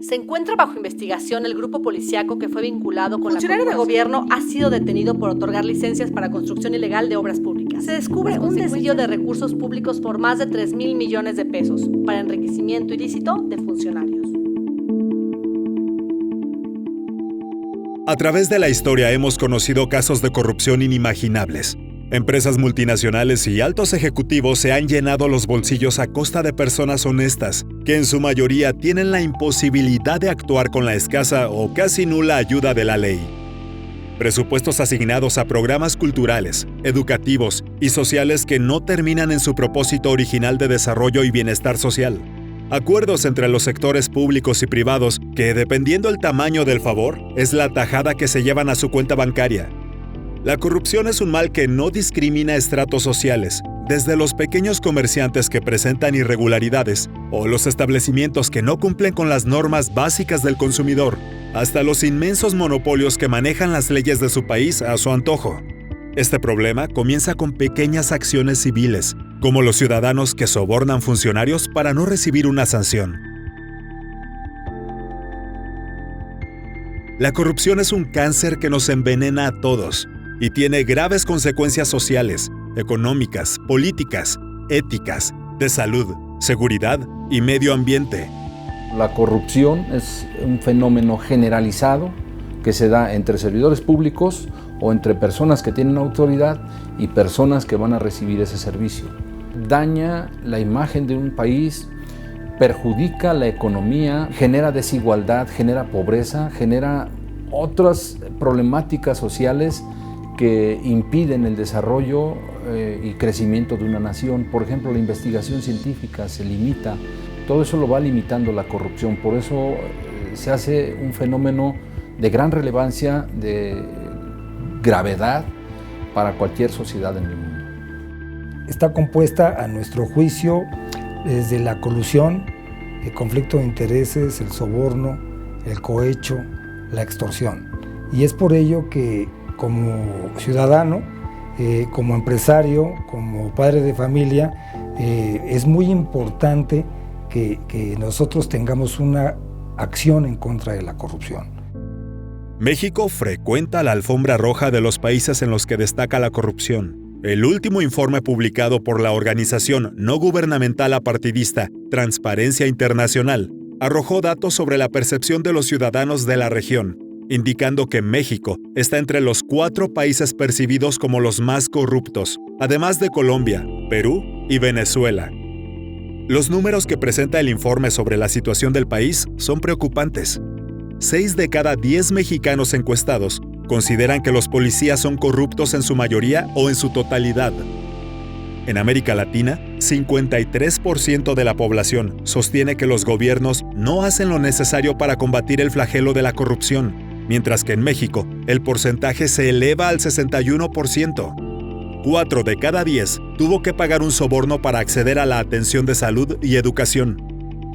Se encuentra bajo investigación el grupo policíaco que fue vinculado con funcionario de gobierno ha sido detenido por otorgar licencias para construcción ilegal de obras públicas. Se descubre un desvío de recursos públicos por más de 3,000 millones de pesos para enriquecimiento ilícito de funcionarios. A través de la historia hemos conocido casos de corrupción inimaginables. Empresas multinacionales y altos ejecutivos se han llenado los bolsillos a costa de personas honestas, que en su mayoría tienen la imposibilidad de actuar con la escasa o casi nula ayuda de la ley. Presupuestos asignados a programas culturales, educativos y sociales que no terminan en su propósito original de desarrollo y bienestar social. Acuerdos entre los sectores públicos y privados que, dependiendo el tamaño del favor, es la tajada que se llevan a su cuenta bancaria. La corrupción es un mal que no discrimina estratos sociales, desde los pequeños comerciantes que presentan irregularidades o los establecimientos que no cumplen con las normas básicas del consumidor, hasta los inmensos monopolios que manejan las leyes de su país a su antojo. Este problema comienza con pequeñas acciones civiles, como los ciudadanos que sobornan funcionarios para no recibir una sanción. La corrupción es un cáncer que nos envenena a todos y tiene graves consecuencias sociales, económicas, políticas, éticas, de salud, seguridad y medio ambiente. La corrupción es un fenómeno generalizado que se da entre servidores públicos o entre personas que tienen autoridad y personas que van a recibir ese servicio. Daña la imagen de un país, perjudica la economía, genera desigualdad, genera pobreza, genera otras problemáticas sociales que impiden el desarrollo y crecimiento de una nación. Por ejemplo, la investigación científica se limita. Todo eso lo va limitando la corrupción. Por eso se hace un fenómeno de gran relevancia, de gravedad para cualquier sociedad en el mundo. Está compuesta, a nuestro juicio, desde la colusión, el conflicto de intereses, el soborno, el cohecho, la extorsión. Y es por ello que como ciudadano, como empresario, como padre de familia, es muy importante que nosotros tengamos una acción en contra de la corrupción. México frecuenta la alfombra roja de los países en los que destaca la corrupción. El último informe publicado por la organización no gubernamental apartidista Transparencia Internacional arrojó datos sobre la percepción de los ciudadanos de la región, indicando que México está entre los 4 países percibidos como los más corruptos, además de Colombia, Perú y Venezuela. Los números que presenta el informe sobre la situación del país son preocupantes. 6 de cada 10 mexicanos encuestados consideran que los policías son corruptos en su mayoría o en su totalidad. En América Latina, 53% de la población sostiene que los gobiernos no hacen lo necesario para combatir el flagelo de la corrupción, mientras que en México el porcentaje se eleva al 61%. 4 de cada 10 tuvo que pagar un soborno para acceder a la atención de salud y educación.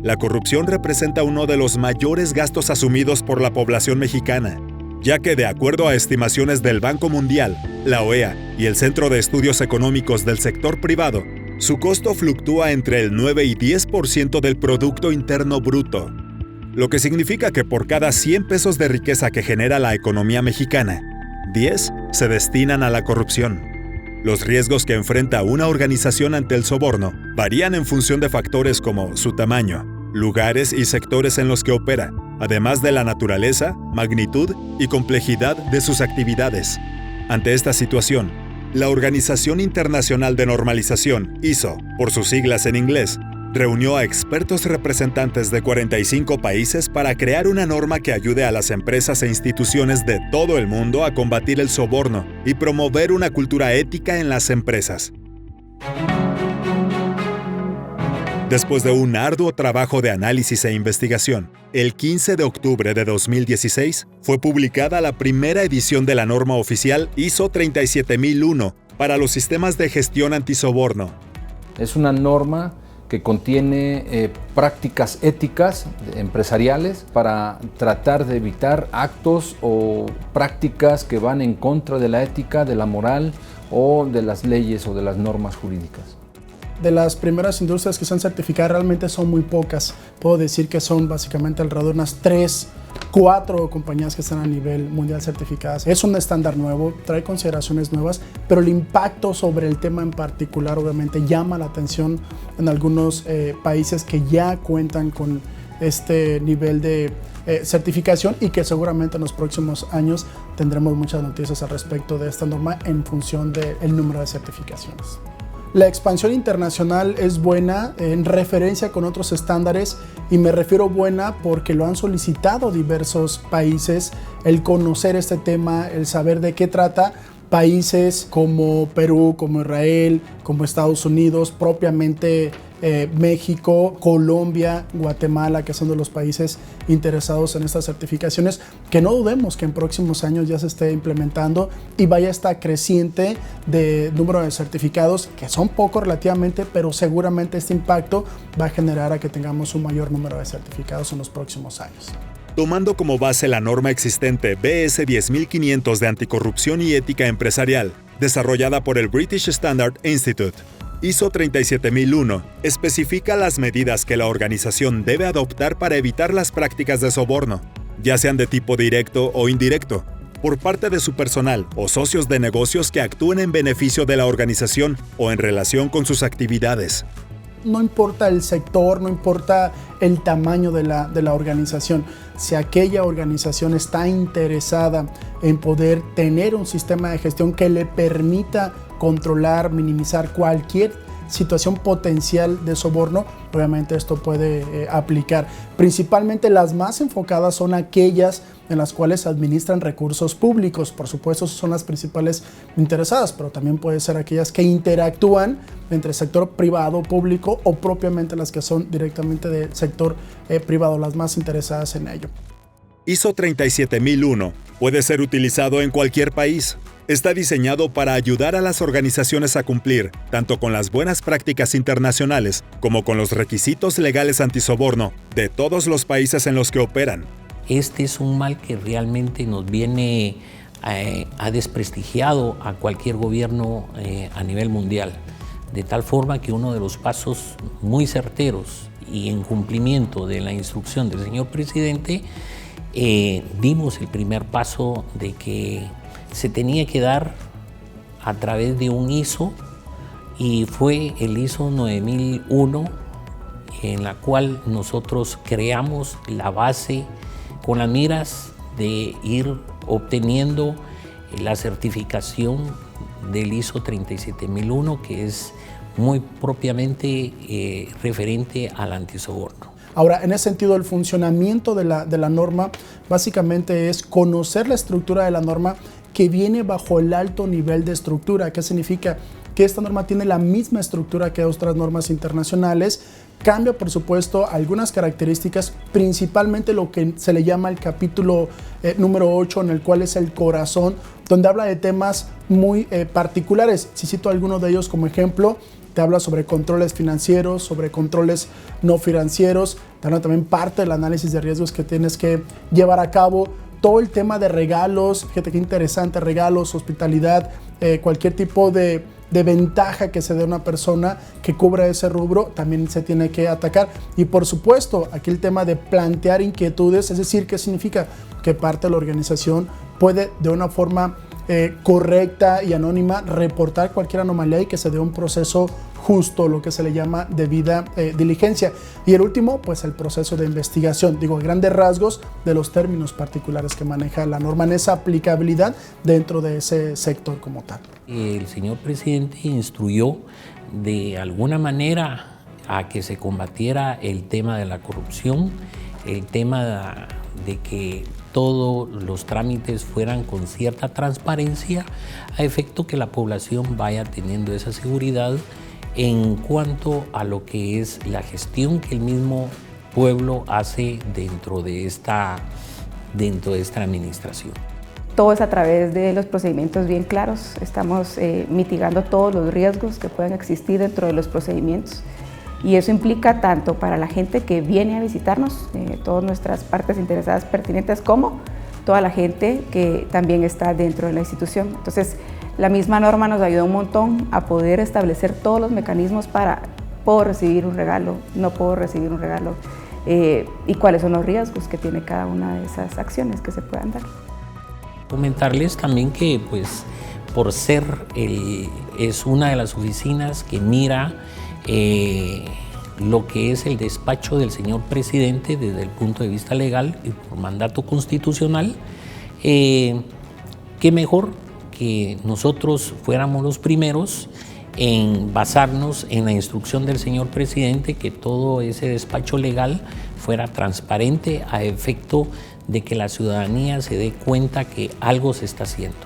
La corrupción representa uno de los mayores gastos asumidos por la población mexicana, ya que de acuerdo a estimaciones del Banco Mundial, la OEA y el Centro de Estudios Económicos del Sector Privado, su costo fluctúa entre el 9 y 10% del Producto Interno Bruto, lo que significa que por cada 100 pesos de riqueza que genera la economía mexicana, 10 se destinan a la corrupción. Los riesgos que enfrenta una organización ante el soborno varían en función de factores como su tamaño, lugares y sectores en los que opera, además de la naturaleza, magnitud y complejidad de sus actividades. Ante esta situación, la Organización Internacional de Normalización, ISO, por sus siglas en inglés, reunió a expertos representantes de 45 países para crear una norma que ayude a las empresas e instituciones de todo el mundo a combatir el soborno y promover una cultura ética en las empresas. Después de un arduo trabajo de análisis e investigación, el 15 de octubre de 2016 fue publicada la primera edición de la norma oficial ISO 37001 para los sistemas de gestión antisoborno. Es una norma que contiene prácticas éticas empresariales para tratar de evitar actos o prácticas que van en contra de la ética, de la moral o de las leyes o de las normas jurídicas. de las primeras industrias que están certificadas realmente son muy pocas. Puedo decir que son básicamente alrededor de unas 3-4 compañías que están a nivel mundial certificadas. Es un estándar nuevo, trae consideraciones nuevas, pero el impacto sobre el tema en particular obviamente llama la atención en algunos países que ya cuentan con este nivel de certificación y que seguramente en los próximos años tendremos muchas noticias al respecto de esta norma en función del número de certificaciones. La expansión internacional es buena en referencia con otros estándares y me refiero buena porque lo han solicitado diversos países, el conocer este tema, el saber de qué trata. Países como Perú, como Israel, como Estados Unidos, propiamente México, Colombia, Guatemala, que son de los países interesados en estas certificaciones, que no dudemos que en próximos años ya se esté implementando y vaya esta creciente de número de certificados, que son pocos relativamente, pero seguramente este impacto va a generar a que tengamos un mayor número de certificados en los próximos años. Tomando como base la norma existente BS 10500 de anticorrupción y ética empresarial, desarrollada por el British Standard Institute, ISO 37001 especifica las medidas que la organización debe adoptar para evitar las prácticas de soborno, ya sean de tipo directo o indirecto, por parte de su personal o socios de negocios que actúen en beneficio de la organización o en relación con sus actividades. No importa el sector, no importa el tamaño de la organización. Si aquella organización está interesada en poder tener un sistema de gestión que le permita controlar, minimizar cualquier situación potencial de soborno, obviamente esto puede aplicar. Principalmente las más enfocadas son aquellas en las cuales se administran recursos públicos. Por supuesto, son las principales interesadas, pero también puede ser aquellas que interactúan entre sector privado, público o propiamente las que son directamente del sector privado, las más interesadas en ello. ISO 37001 puede ser utilizado en cualquier país. Está diseñado para ayudar a las organizaciones a cumplir tanto con las buenas prácticas internacionales como con los requisitos legales antisoborno de todos los países en los que operan. Este es un mal que realmente nos viene ha desprestigiado a cualquier gobierno a nivel mundial, de tal forma que uno de los pasos muy certeros y en cumplimiento de la instrucción del señor presidente, dimos el primer paso de que se tenía que dar a través de un ISO, y fue el ISO 9001, en la cual nosotros creamos la base con las miras de ir obteniendo la certificación del ISO 37001, que es muy propiamente referente al antisoborno. Ahora, en ese sentido, el funcionamiento de la norma básicamente es conocer la estructura de la norma que viene bajo el alto nivel de estructura. ¿Qué significa? Que esta norma tiene la misma estructura que otras normas internacionales, cambia por supuesto algunas características, principalmente lo que se le llama el capítulo número 8, en el cual es el corazón, donde habla de temas muy particulares. Si cito alguno de ellos como ejemplo, te habla sobre controles financieros, sobre controles no financieros, te habla también parte del análisis de riesgos que tienes que llevar a cabo, todo el tema de regalos, fíjate qué interesante, regalos, hospitalidad, cualquier tipo de ventaja que se dé a una persona que cubra ese rubro, también se tiene que atacar. Y por supuesto, aquí el tema de plantear inquietudes, es decir, ¿qué significa? Que parte de la organización puede de una forma correcta y anónima reportar cualquier anomalía y que se dé un proceso justo, lo que se le llama debida diligencia. Y el último, pues el proceso de investigación, digo, grandes rasgos de los términos particulares que maneja la norma en esa aplicabilidad dentro de ese sector como tal. El señor presidente instruyó de alguna manera a que se combatiera el tema de la corrupción, el tema de que todos los trámites fueran con cierta transparencia, a efecto que la población vaya teniendo esa seguridad en cuanto a lo que es la gestión que el mismo pueblo hace dentro de esta administración. Todo es a través de los procedimientos bien claros. Estamos mitigando todos los riesgos que puedan existir dentro de los procedimientos. Y eso implica tanto para la gente que viene a visitarnos, todas nuestras partes interesadas pertinentes, como toda la gente que también está dentro de la institución. Entonces, La misma norma nos ayudó un montón a poder establecer todos los mecanismos para puedo recibir un regalo, no puedo recibir un regalo, y cuáles son los riesgos que tiene cada una de esas acciones que se puedan dar. Comentarles también que pues por ser es una de las oficinas que mira lo que es el despacho del señor presidente desde el punto de vista legal y por mandato constitucional, qué mejor que nosotros fuéramos los primeros en basarnos en la instrucción del señor presidente, que todo ese despacho legal fuera transparente a efecto de que la ciudadanía se dé cuenta que algo se está haciendo.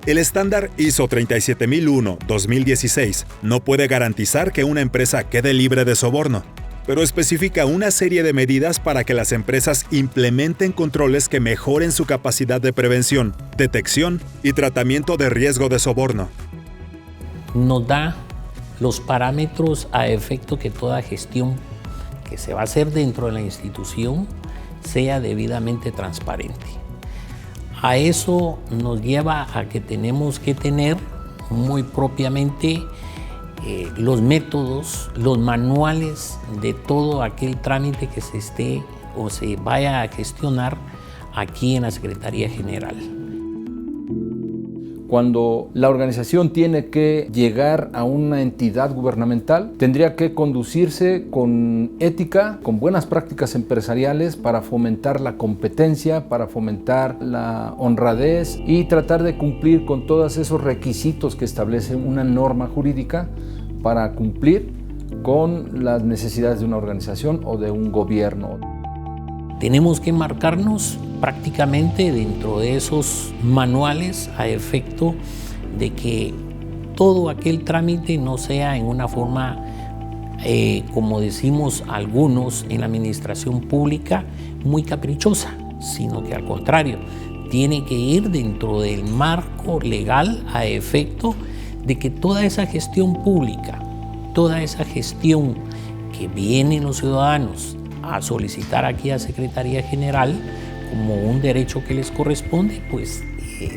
El estándar ISO 37001-2016 no puede garantizar que una empresa quede libre de soborno, pero especifica una serie de medidas para que las empresas implementen controles que mejoren su capacidad de prevención, detección y tratamiento de riesgo de soborno. Nos da los parámetros a efecto que toda gestión que se va a hacer dentro de la institución sea debidamente transparente. A eso nos lleva a que tenemos que tener muy propiamente los métodos, los manuales de todo aquel trámite que se esté o se vaya a gestionar aquí en la Secretaría General. Cuando la organización tiene que llegar a una entidad gubernamental, tendría que conducirse con ética, con buenas prácticas empresariales para fomentar la competencia, para fomentar la honradez y tratar de cumplir con todos esos requisitos que establece una norma jurídica para cumplir con las necesidades de una organización o de un gobierno. Tenemos que marcarnos prácticamente dentro de esos manuales a efecto de que todo aquel trámite no sea en una forma, como decimos algunos en la administración pública, muy caprichosa, sino que al contrario, tiene que ir dentro del marco legal a efecto de que toda esa gestión pública, toda esa gestión que vienen los ciudadanos a solicitar aquí a Secretaría General como un derecho que les corresponde, pues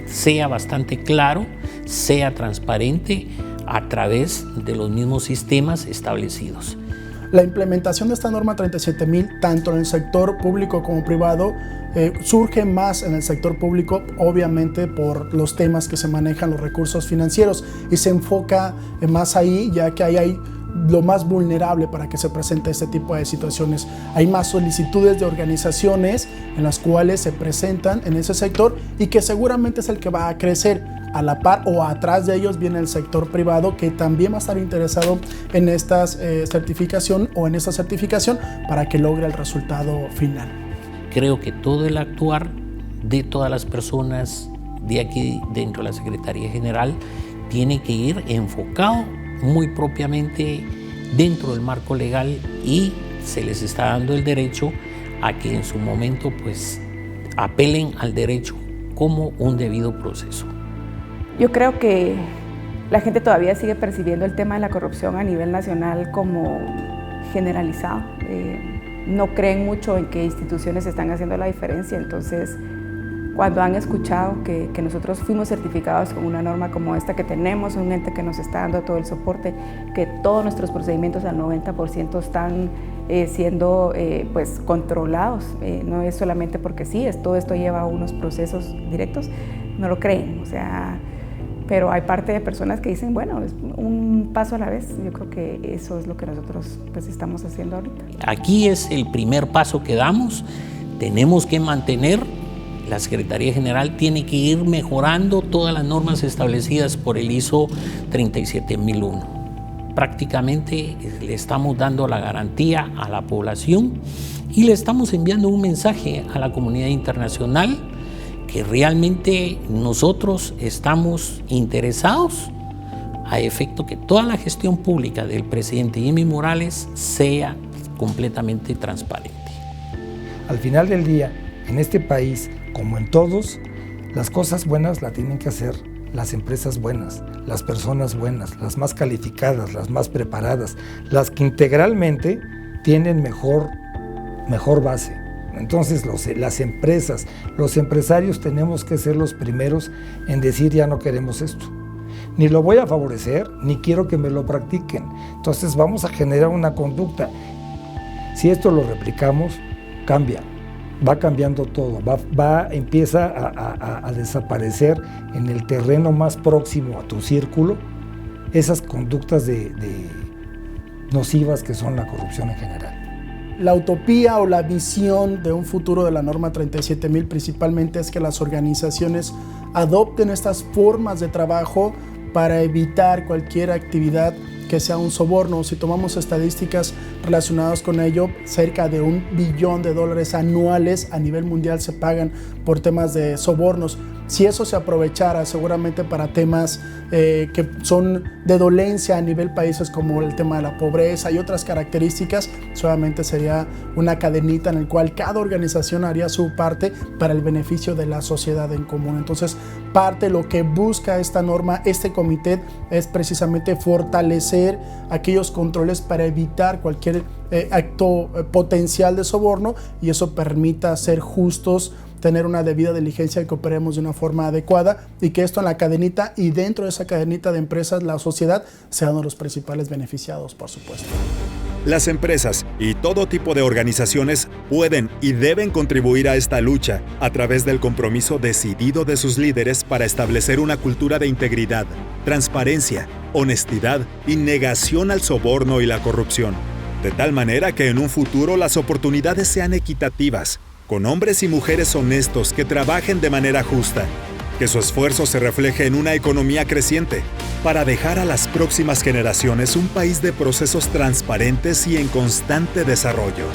sea bastante claro, sea transparente a través de los mismos sistemas establecidos. La implementación de esta norma 37.000, tanto en el sector público como privado, surge más en el sector público, obviamente por los temas que se manejan, los recursos financieros, y se enfoca más ahí, ya que ahí hay lo más vulnerable para que se presente este tipo de situaciones. Hay más solicitudes de organizaciones en las cuales se presentan en ese sector y que seguramente es el que va a crecer. A la par o atrás de ellos viene el sector privado, que también va a estar interesado en esta certificación o en esta certificación para que logre el resultado final. Creo que todo el actuar de todas las personas de aquí dentro de la Secretaría General tiene que ir enfocado muy propiamente dentro del marco legal, y se les está dando el derecho a que en su momento pues apelen al derecho como un debido proceso. Yo creo que la gente todavía sigue percibiendo el tema de la corrupción a nivel nacional como generalizado. No creen mucho en que instituciones están haciendo la diferencia, entonces cuando han escuchado que nosotros fuimos certificados con una norma como esta, que tenemos un ente que nos está dando todo el soporte, que todos nuestros procedimientos al 90% están siendo pues controlados, no es solamente porque sí, todo esto lleva a unos procesos directos, no lo creen, o sea, pero hay parte de personas que dicen, bueno, es un paso a la vez. Yo creo que eso es lo que nosotros pues estamos haciendo ahorita. Aquí es el primer paso que damos, tenemos que mantener. La Secretaría General tiene que ir mejorando todas las normas establecidas por el ISO 37001. Prácticamente le estamos dando la garantía a la población y le estamos enviando un mensaje a la comunidad internacional que realmente nosotros estamos interesados a efecto que toda la gestión pública del presidente Jimmy Morales sea completamente transparente. Al final del día, en este país, como en todos, las cosas buenas las tienen que hacer las empresas buenas, las personas buenas, las más calificadas, las más preparadas, las que integralmente tienen mejor base, Entonces las empresas, los empresarios tenemos que ser los primeros en decir ya no queremos esto. Ni lo voy a favorecer, ni quiero que me lo practiquen. Entonces vamos a generar una conducta. Si esto lo replicamos, cambia. Va cambiando todo, empieza a desaparecer en el terreno más próximo a tu círculo esas conductas nocivas que son la corrupción en general. La utopía o la visión de un futuro de la norma 37.000 principalmente es que las organizaciones adopten estas formas de trabajo para evitar cualquier actividad que sea un soborno. Si tomamos estadísticas relacionadas con ello, cerca de $1 billón anuales a nivel mundial se pagan por temas de sobornos. Si eso se aprovechara seguramente para temas que son de dolencia a nivel países como el tema de la pobreza y otras características, solamente sería una cadenita en la cual cada organización haría su parte para el beneficio de la sociedad en común. Entonces, parte de lo que busca esta norma, este comité, es precisamente fortalecer aquellos controles para evitar cualquier acto potencial de soborno y eso permita ser justos, tener una debida diligencia y que operemos de una forma adecuada y que esto en la cadenita y dentro de esa cadenita de empresas, la sociedad, sean los principales beneficiados, por supuesto. Las empresas y todo tipo de organizaciones pueden y deben contribuir a esta lucha a través del compromiso decidido de sus líderes para establecer una cultura de integridad, transparencia, honestidad y negación al soborno y la corrupción, de tal manera que en un futuro las oportunidades sean equitativas, con hombres y mujeres honestos que trabajen de manera justa, que su esfuerzo se refleje en una economía creciente, para dejar a las próximas generaciones un país de procesos transparentes y en constante desarrollo.